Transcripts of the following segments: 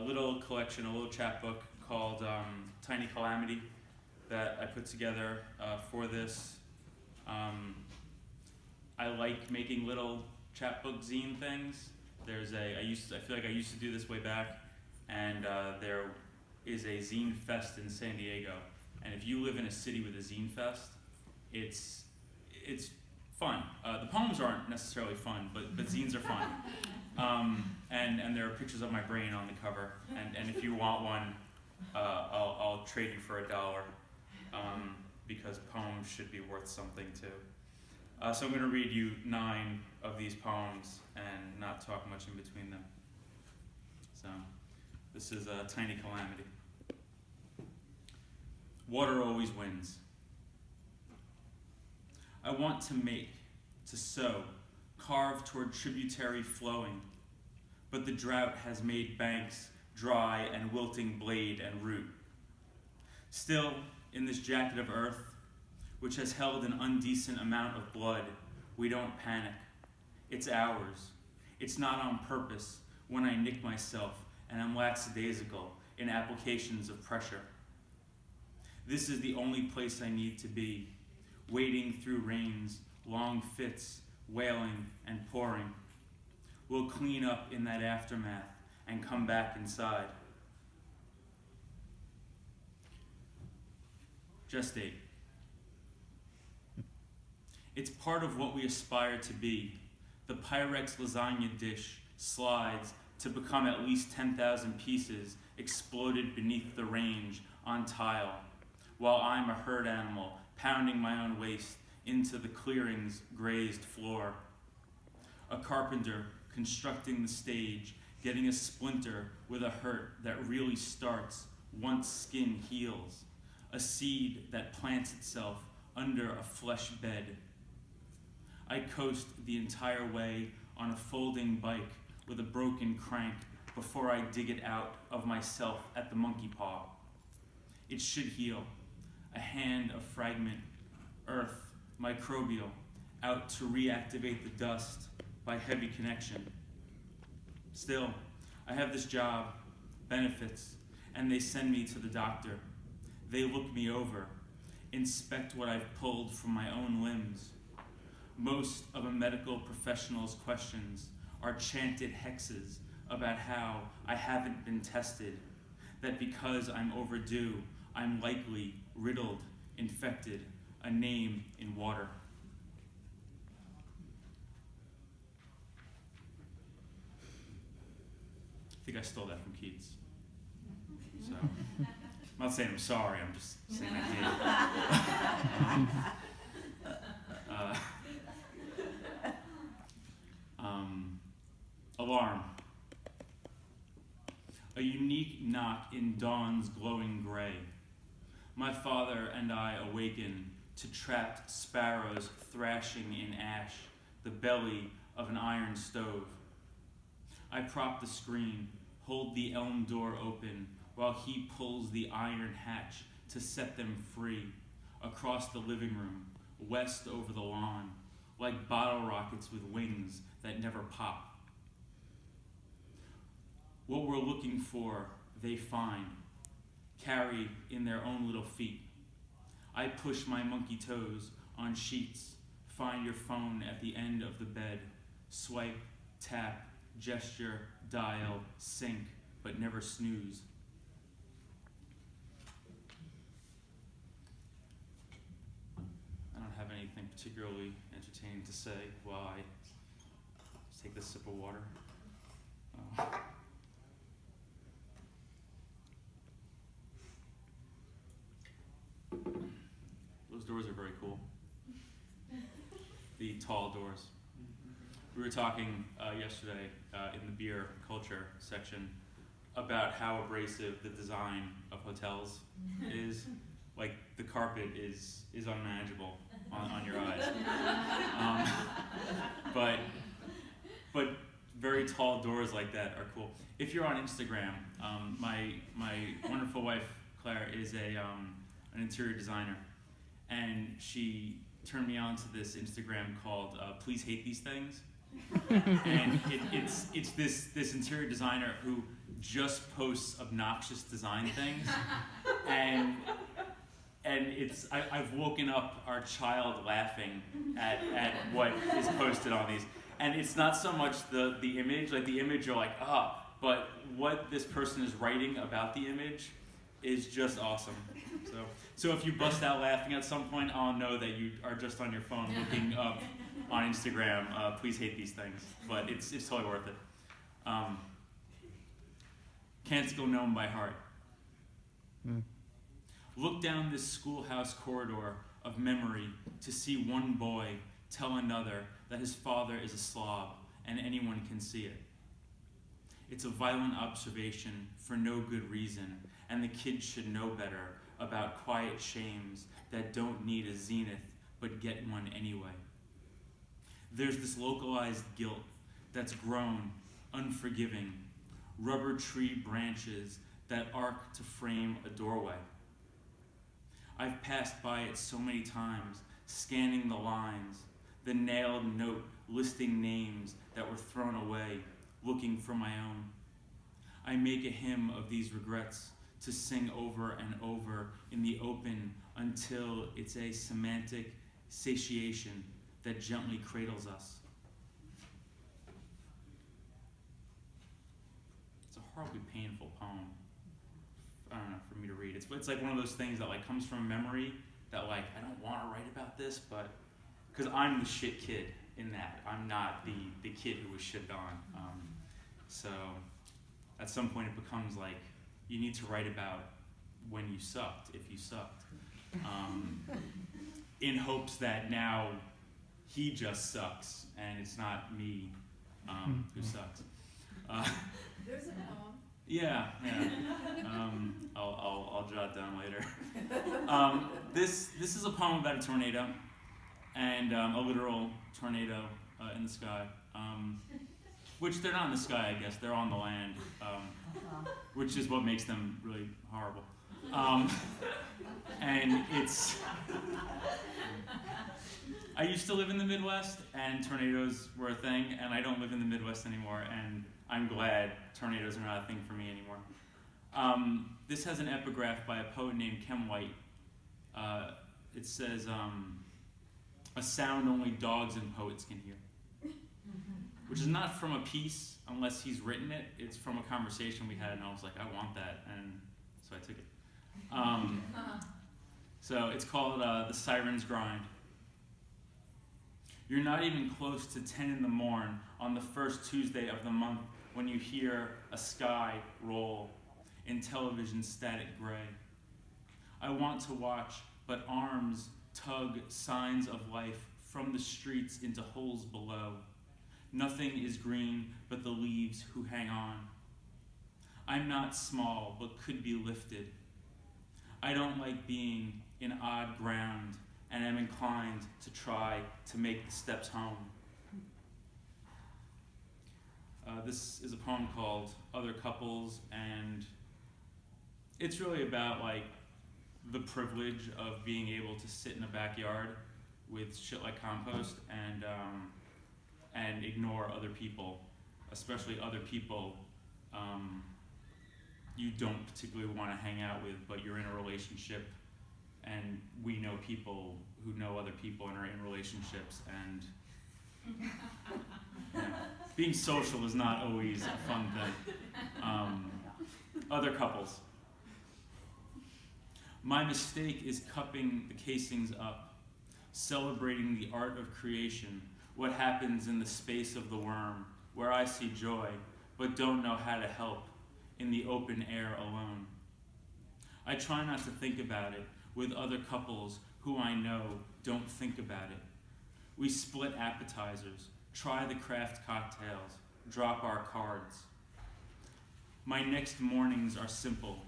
little collection, a little chapbook called TINY CALAMITY that I put together for this. I like making little chapbook zine things. I feel like I used to do this way back, and there is a zine fest in San Diego. And if you live in a city with a zine fest, it's fun. The poems aren't necessarily fun, but zines are fun. And there are pictures of my brain on the cover. And if you want one, I'll trade you for $1, because poems should be worth something too. So I'm going to read you 9 of these poems and not talk much in between them. So this is a Tiny Calamity. Water always wins. I want to make, to sow, carve toward tributary flowing, but the drought has made banks dry and wilting blade and root. Still, in this jacket of earth, which has held an undecent amount of blood, we don't panic. It's ours. It's not on purpose when I nick myself and I'm lackadaisical in applications of pressure. This is the only place I need to be, wading through rains, long fits, wailing and pouring. We'll clean up in that aftermath and come back inside. Gestate. It's part of what we aspire to be. The Pyrex lasagna dish slides to become at least 10,000 pieces exploded beneath the range on tile, while I'm a herd animal pounding my own waste into the clearing's grazed floor. A carpenter constructing the stage, getting a splinter with a hurt that really starts once skin heals. A seed that plants itself under a flesh bed. I coast the entire way on a folding bike with a broken crank before I dig it out of myself at the monkey paw. It should heal. A hand of fragment, earth, microbial, out to reactivate the dust by heavy connection. Still, I have this job, benefits, and they send me to the doctor. They look me over, inspect what I've pulled from my own limbs. Most of a medical professional's questions are chanted hexes about how I haven't been tested, that because I'm overdue, I'm likely riddled, infected, a name in water. I think I stole that from Keats. So, I'm not saying I'm sorry, I'm just saying I did. Alarm. A unique knock in dawn's glowing gray. My father and I awaken to trapped sparrows thrashing in ash, the belly of an iron stove. I prop the screen, hold the elm door open, while he pulls the iron hatch to set them free, across the living room, west over the lawn, like bottle rockets with wings that never pop. What we're looking for, they find, carry in their own little feet. I push my monkey toes on sheets, find your phone at the end of the bed, swipe, tap, gesture, dial, sync, but never snooze. I don't have anything particularly entertaining to say while I take this sip of water. Those doors are very cool. The tall doors. We were talking yesterday in the beer culture section about how abrasive the design of hotels is. Like the carpet is unmanageable on your eyes. But very tall doors like that are cool. If you're on Instagram, my wonderful wife Claire is an interior designer, and she turned me on to this Instagram called Please Hate These Things, And it's this interior designer who just posts obnoxious design things, and I've woken up our child laughing at what is posted on these, and it's not so much the image, like the image you're like, but what this person is writing about the image is just awesome. So if you bust out laughing at some point, I'll know that you are just on your phone looking up on Instagram, please hate these things, but it's totally worth it. Canticle known by heart. Look down this schoolhouse corridor of memory to see one boy tell another that his father is a slob and anyone can see it. It's a violent observation for no good reason, and the kid should know better about quiet shames that don't need a zenith but get one anyway. There's this localized guilt that's grown, unforgiving, rubber tree branches that arc to frame a doorway. I've passed by it so many times, scanning the lines, the nailed note listing names that were thrown away, looking for my own. I make a hymn of these regrets to sing over and over in the open until it's a semantic satiation that gently cradles us. It's a horribly painful poem. I don't know, for me to read. It's like one of those things that like comes from memory that like, I don't want to write about this, but because I'm the shit kid in that. I'm not the kid who was shit on. So at some point it becomes like, you need to write about when you sucked, if you sucked. In hopes that now he just sucks and it's not me who sucks. There's a poem. Yeah. I'll jot down later. This is a poem about a tornado, and a literal tornado in the sky. Which they're not in the sky, I guess. They're on the land, which is what makes them really horrible. And it's... I used to live in the Midwest, and tornadoes were a thing, and I don't live in the Midwest anymore, and I'm glad tornadoes are not a thing for me anymore. This has an epigraph by a poet named Kem White. It says, a sound only dogs and poets can hear. Which is not from a piece, unless he's written it. It's from a conversation we had, and I was like, I want that, and so I took it. So it's called The Siren's Grind. You're not even close to 10 in the morn on the first Tuesday of the month when you hear a sky roll in television static gray. I want to watch, but arms tug signs of life from the streets into holes below. Nothing is green but the leaves who hang on. I'm not small, but could be lifted. I don't like being in odd ground, and am inclined to try to make the steps home. This is a poem called Other Couples, and it's really about like the privilege of being able to sit in a backyard with shit like compost and ignore other people, especially other people you don't particularly want to hang out with, but you're in a relationship, and we know people who know other people and are in relationships, and being social is not always a fun thing. Other couples. My mistake is cupping the casings up, celebrating the art of creation, what happens in the space of the worm, where I see joy, but don't know how to help in the open air alone. I try not to think about it with other couples who I know don't think about it. We split appetizers, try the craft cocktails, drop our cards. My next mornings are simple,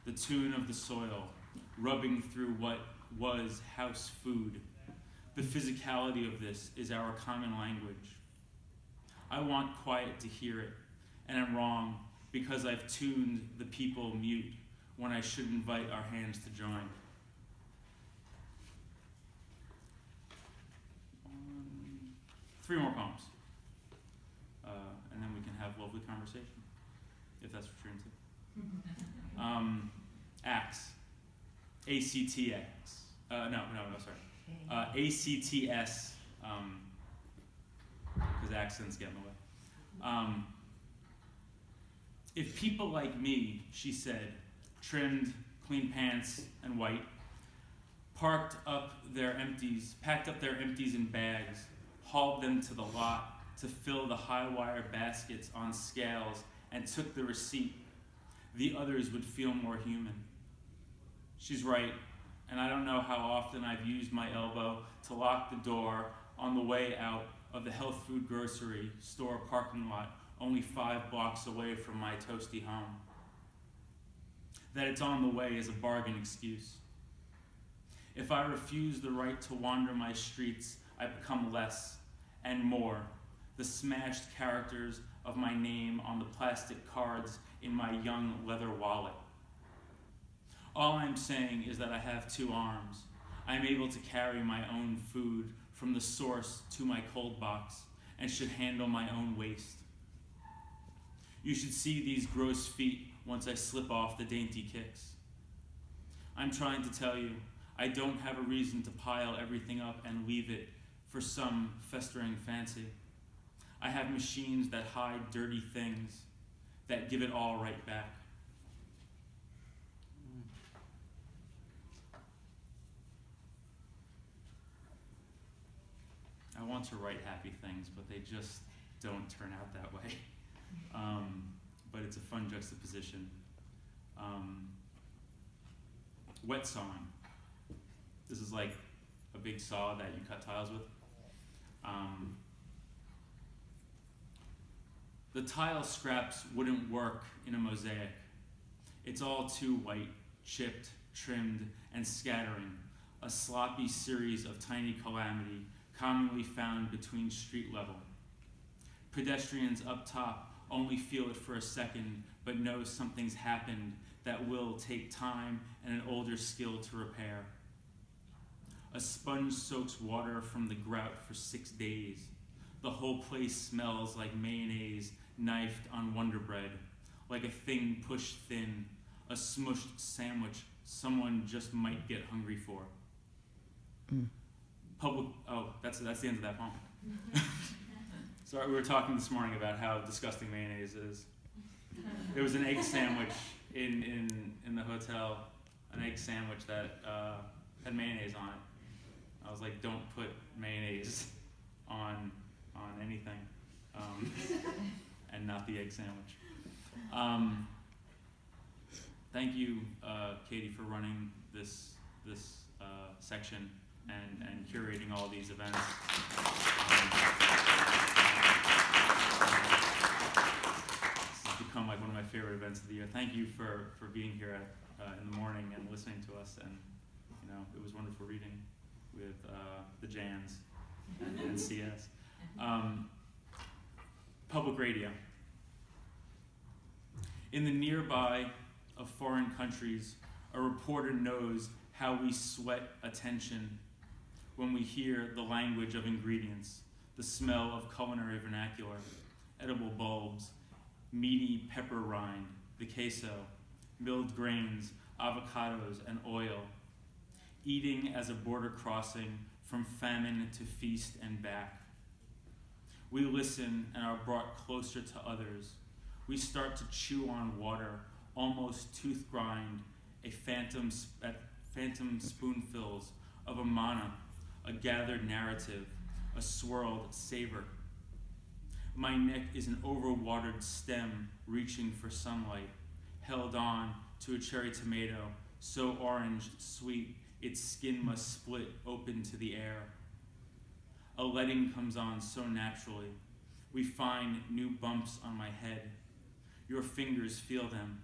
the tune of the soil, rubbing through what was house food. The physicality of this is our common language. I want quiet to hear it, and I'm wrong because I've tuned the people mute when I should invite our hands to join. Three more poems. hopefully conversation, if that's what you're into. Acts. ACTX. Sorry. ACTS, because accents get in the way. If people like me, she said, trimmed, clean pants, and white, packed up their empties in bags, hauled them to the lot to fill the high wire baskets on scales, and took the receipt, the others would feel more human. She's right, and I don't know how often I've used my elbow to lock the door on the way out of the health food grocery store parking lot only 5 blocks away from my toasty home. That it's on the way is a bargain excuse. If I refuse the right to wander my streets, I become less and more, the smashed characters of my name on the plastic cards in my young leather wallet. All I'm saying is that I have 2 arms. I'm able to carry my own food from the source to my cold box and should handle my own waste. You should see these gross feet once I slip off the dainty kicks. I'm trying to tell you, I don't have a reason to pile everything up and leave it for some festering fancy. I have machines that hide dirty things, that give it all right back. I want to write happy things, but they just don't turn out that way. But it's a fun juxtaposition. Wet sawing. This is like a big saw that you cut tiles with. The tile scraps wouldn't work in a mosaic. It's all too white, chipped, trimmed, and scattering, a sloppy series of tiny calamity commonly found between street level. Pedestrians up top only feel it for a second, but know something's happened that will take time and an older skill to repair. A sponge soaks water from the grout for 6 days. The whole place smells like mayonnaise knifed on Wonder Bread, like a thing pushed thin, a smushed sandwich someone just might get hungry for. That's the end of that poem. Sorry, we were talking this morning about how disgusting mayonnaise is. There was an egg sandwich in the hotel, an egg sandwich that had mayonnaise on it. I was like, don't put mayonnaise on anything, and not the egg sandwich. Thank you, Katie, for running this section and curating all these events. This has become like one of my favorite events of the year. Thank you for being here in the morning and listening to us, and it was wonderful reading with the Jans and CS. Public radio. In the nearby of foreign countries, a reporter knows how we sweat attention when we hear the language of ingredients, the smell of culinary vernacular, edible bulbs, meaty pepper rind, the queso, milled grains, avocados, and oil, eating as a border crossing from famine to feast and back. We listen and are brought closer to others. We start to chew on water, almost tooth grind, a phantom spoonfuls of a mana, a gathered narrative, a swirled savor. My neck is an overwatered stem reaching for sunlight, held on to a cherry tomato, so orange, sweet, its skin must split open to the air. A letting comes on so naturally. We find new bumps on my head. Your fingers feel them.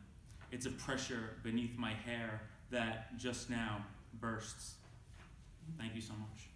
It's a pressure beneath my hair that just now bursts. Thank you so much.